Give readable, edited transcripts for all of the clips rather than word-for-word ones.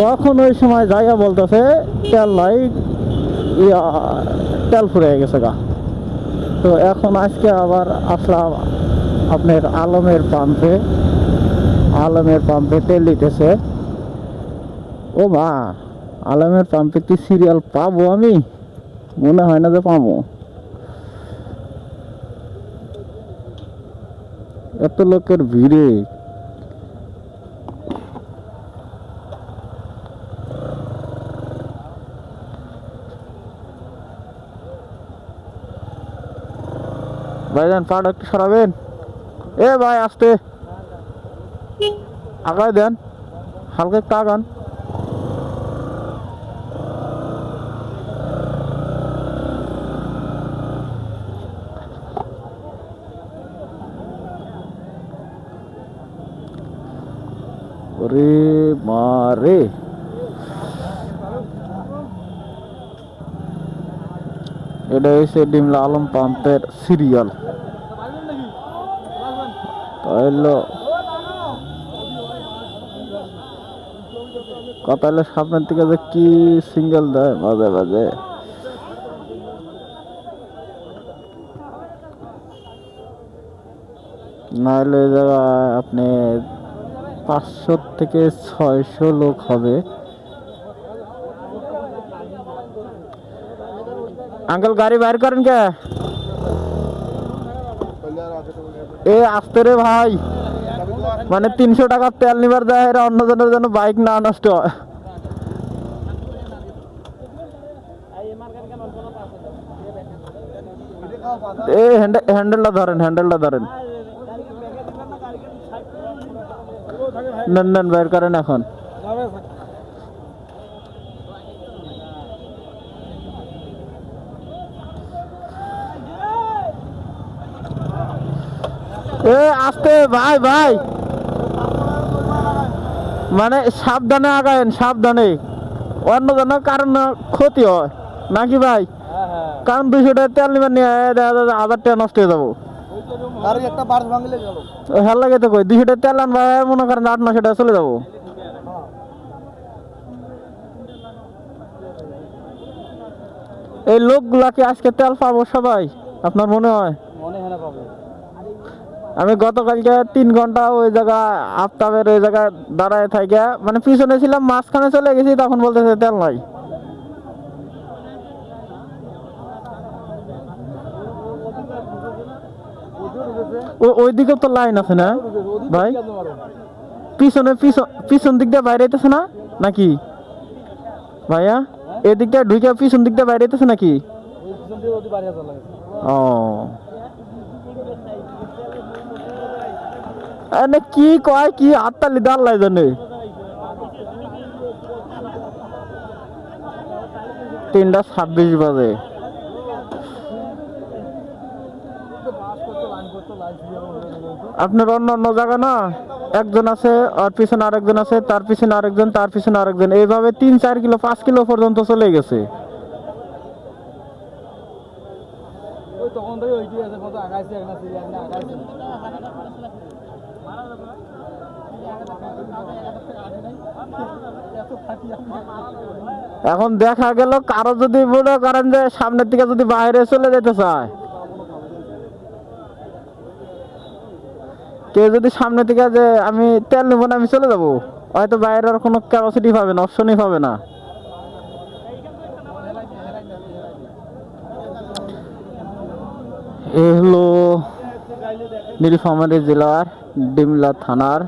তখন ওই সময় জায়গা বলতেছে তেল নাই, তেল ফুরিয়ে গেছে গা। তো এখন আজকে আবার আসলাম আপনার আলমের পাম্পে তেল দিতেছে। ও মা, আলমের পাম্পে কি সিরিয়াল পাবো আমি? মনে হয় না যে পাবো, এত লোকের ভিড়ে। ভাইজান পাটা একটু সরাবেন। এ ভাই আসতে আগায় দেন, হালকা একটু আগান। ওরে মারে, এটা হচ্ছে ডিমলা আলম পাম্পের সিরিয়াল। তাইলে কথা হলো সামনের থেকে যে কি সিঙ্গেল দেয় মাঝে মাঝে। নাহলে এই জায়গায় আপনি 500 থেকে 600 লোক হবে। আঙ্কেল গাড়ি বাইর করেন কে? এ আসতে রে ভাই, মানে 300 টাকা তেল নিবার দেয়, এরা অন্যজনের জন্য বাইক না নষ্ট হয়। এ হ্যান্ডেলটা ধরেন, নেন নেন বাইর করেন এখন। এ আসতে ভাই ভাই, মানে সাবধানে আগায়েন, সাবধানে, অন্য জন্য কারণ ক্ষতি হয় নাকি ভাই? কারণ 200 টাকা তেল নিবার নিয়ে 1000 টাকা নষ্ট হয়ে যাবো। হ্যাঁ লাগে তো কই 200 টাকা তেল আনবা, মনে করেন 800-900 টাকা চলে যাবো। এই লোকগুলা কি আজকে তেল পাবো সবাই আপনার মনে হয়? আমি গতকালকে 3 ঘন্টা ওই জায়গায় আফতাবের ওই জায়গায় দাঁড়ায় থাকে, মানে পিছনে ছিলাম, মাঝখানে চলে গেছি, তখন বলতেছে তেল নাই। ওইদিকে তো লাইন আছে না ভাই? পিছন দিক দিয়ে বাইরে আইতেছে না নাকি ভাইয়া? এদিক দিয়ে ঢুকে পিছন দিক দিয়ে বাইরে আইতেছে নাকি? ও কি কয়, কি হাততালি দাঁড়ায় জানে। 3:26 বাজে। আপনার অন্য জায়গা না, একজন আছে, আর পিছনে আরেকজন আছে, তার পিছনে আরেকজন, তার পিছনে আরেকজন, এইভাবে 3-4 কিলো 5 কিলো পর্যন্ত চলে গেছে। এখন দেখা গেল কারো যদি মনে করেন যে সামনের দিকে যদি বাইরে চলে যেতে চায়, কেউ যদি সামনে থেকে যে আমি তেল নেবো না আমি চলে যাবো, হয়তো বাইরের কোনো ক্যাপাসিটি পাবে না, অপশনই পাবে না। এ হলো নীলফামারী জেলার ডিমলা থানার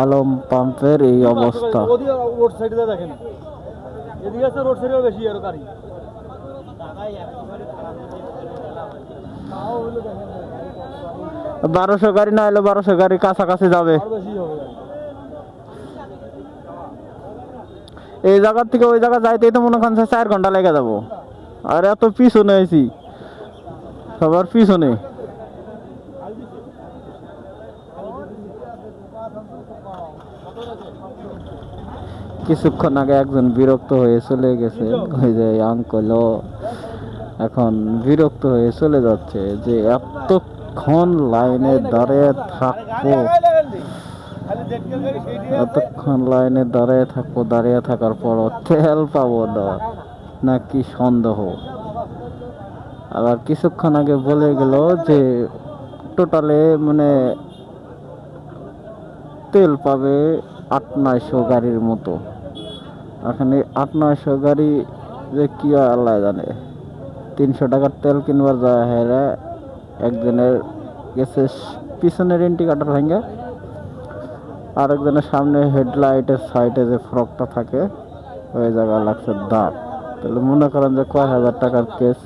আলম পাম্পের এই অবস্থা। এদিকে আছে রোড সাইডেও বেশি আর গাড়ি। 1200 গাড়ি না এলে 1200 গাড়ি কাছাকাছি যাবে। এই জায়গা থেকে ওই জায়গা যাইতেই তো মনে করেন 4 ঘন্টা লেগে যাবো। আর এত পিছনে আছি, সবার পিছনে। কিছুক্ষণ আগে একজন বিরক্ত হয়ে চলে গেছে, ওই যে আঙ্কেলও এখন বিরক্ত হয়ে চলে যাচ্ছে যে এত এতক্ষণ লাইনে দাঁড়িয়ে থাকবো, এতক্ষণ লাইনে দাঁড়িয়ে থাকবো, দাঁড়িয়ে থাকার পরও তেল পাবো না, নাকি সন্দেহ। আবার কিছুক্ষণ আগে বলে গেল যে টোটালে মানে তেল পাবে 800-900 গাড়ির মতো। এখানে 800-900 গাড়ি যে কি হয় আল্লাহ জানে। 300 টাকার তেল কিনবার যায় হেরা একজনের গেছে পিছনের ইন্ডিকেটর ভেঙে, আরেকজনের সামনে হেডলাইটের সাইডে যে ফ্রকটা থাকে ওই জায়গায় লাগছে দাগ। তাহলে মনে করেন যে কয় হাজার টাকার কেস।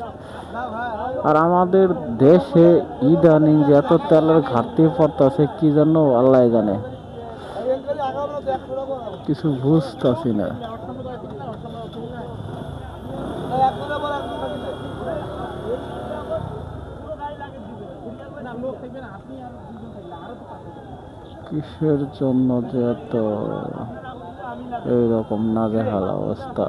আর আমাদের দেশে ইদানিং যে এত তেলের ঘাটতি পড়তেছে কি জন্য আল্লাহ জানে, কিছু বুঝতেছি না। কিসের জন্য যে এত এইরকম নাজেহাল অবস্থা।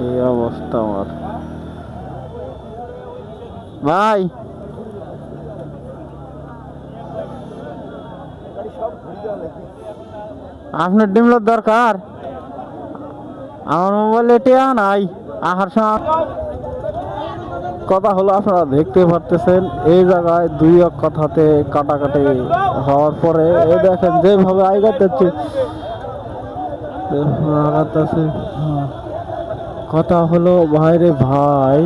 এই অবস্থা আমার ভাই। আপনার ডিমলোর দরকার, আমার মোবাইলে টিয়া নাই। আহার সময় কথা হলো, আপনারা দেখতে পারতেছেন এই জায়গায় দুই এক কথাতে কাটাকাটি হওয়ার পরে এই দেখেন যেভাবে আগাতেছে কথা হলো ভাই রে ভাই,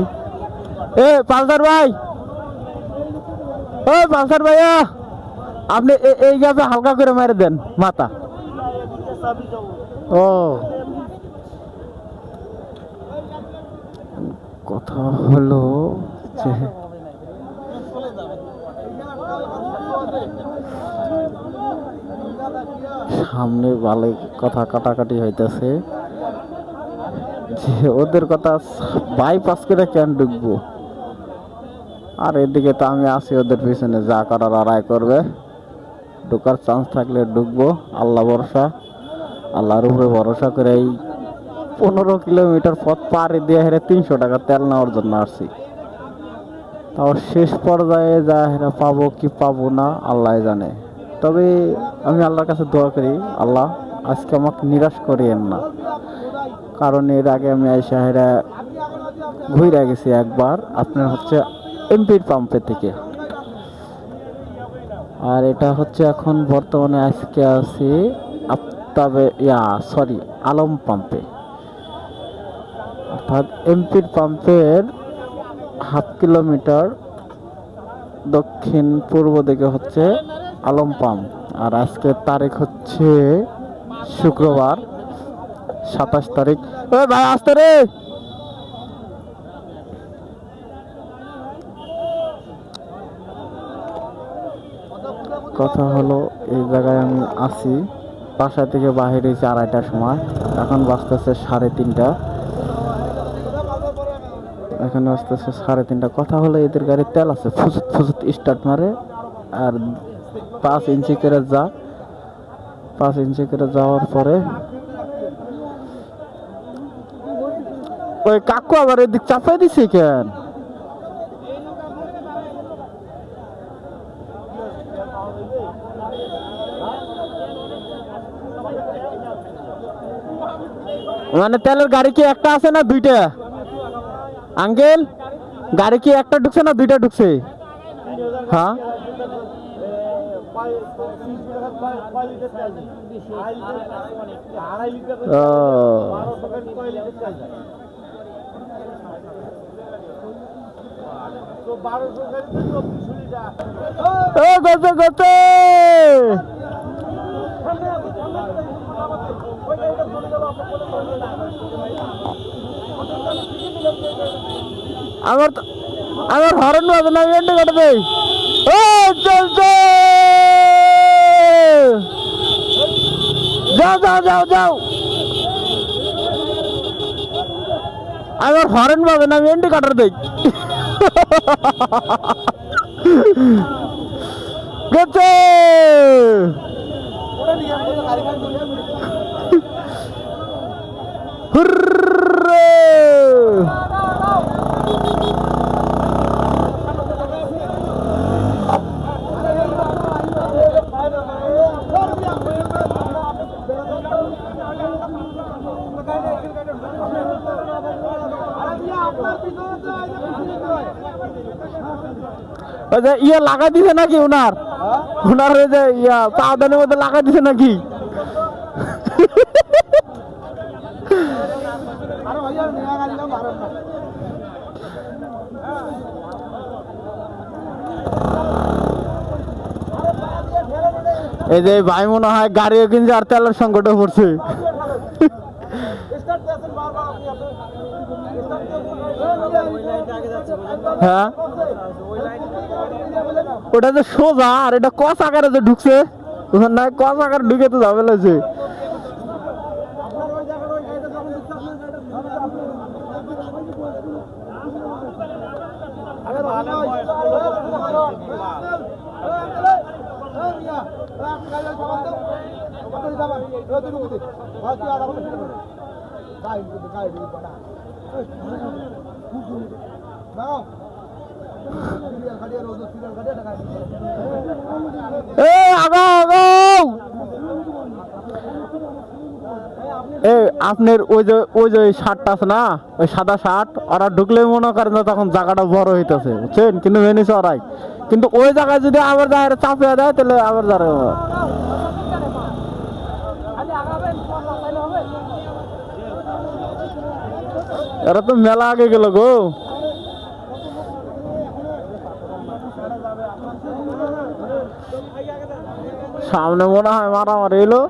এ পালসার ভাই, ও পালসার ভাইয়া আপনি এই গাছে হালকা করে মেরে দেন মাথা। ও কথা হলো যে সামনে ভালো কথা কাটাকাটি হইতেছে যে ওদের কথা বাইপাস করে কেন ঢুকবো, আর এদিকে তো আমি আছি ওদের পিছনে, যা করার আড়াই করবে। ঢুকার চান্স থাকলে ঢুকবো, আল্লাহ ভরসা, আল্লাহর উপরে ভরসা করে এই 15 কিলোমিটার পথ পাড়ি দিয়ে হেরে 300 টাকা তেল নেওয়ার জন্য আসছি। তাও শেষ পর্যায়ে যা হেরা পাবো কি পাবো না আল্লাহ জানে। তবে আমি আল্লাহর কাছে দোয়া করি, আল্লাহ আজকে আমাকে নিরাশ করিয়েন না, কারণ এর আগে আমি আইসা হেরা ঘুরে গেছি একবার আপনার হচ্ছে এমপির পাম্পের থেকে। আর এটা হচ্ছে এখন বর্তমানে আজকে আছি আফতাবে আলম পাম্পে, অর্থাৎ এমপির পাম্পের হাফ কিলোমিটার দক্ষিণ পূর্ব দিকে হচ্ছে আলম পাম্প। আর আজকের তারিখ হচ্ছে শুক্রবার 27 তারিখ। ও ভাই আসতে রে, কথা হলো এই জায়গায় আমি আছি, বাসা থেকে বাহির হয়েছে 2:30টার সময়, এখন বাজতেছে 3:30। এখানে আসতেছে 3:30। কথা হলো এদের গাড়ির তেল আছে, ফুসুত ফুসুত স্টার্ট মারে, আর 5 ইঞ্চি করে 5 ইঞ্চি করে যাওয়ার পরে ওই কাকু আবার এদিক চাপাই দিছে কেন? মানে তেলের গাড়ি কি একটা আছে না দুইটা? আঙ্কেল গাড়ি কি একটা ঢুকছে না দুইটা ঢুকছে? হ্যাঁ আমার হরন বাজে না, এন্ড কাটে দেই। ও চলছে, যাও যাও যাও যাও, আমার হরন বাজে না, এন্ড কাটার দেই। গেছে হুররে! ওই যে ইয়ে লাগাই দিছে নাকি ওনার ওনার ওই যে ইয়া পাউডারের মধ্যে লাগাই দিছে নাকি এই যে ভাই মনে হয় গাড়িও কিনছে আর তেলের সংকটে পড়ছে হ্যাঁ ওটা যে সোজা আর এটা কস আকারে যে ঢুকছে ওখানে না কস আকারে ঢুকে তো যাবে লাগছে আপনার ওই যে শার্টটা আছে না ওই সাদা শার্ট ওরা ঢুকলে মনে করেন না তখন জায়গাটা বড় হইতেছে বুঝছেন কিন্তু মেনেছে ওরাই কিন্তু ওই জায়গায় যদি আবার যায় চাপিয়ে দেয় তাহলে আবার যারা এরা তো মেলা আগে গেল গো সামনে মনে হয় মারামারি এলো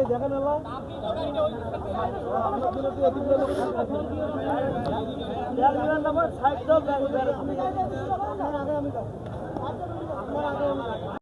দেখেন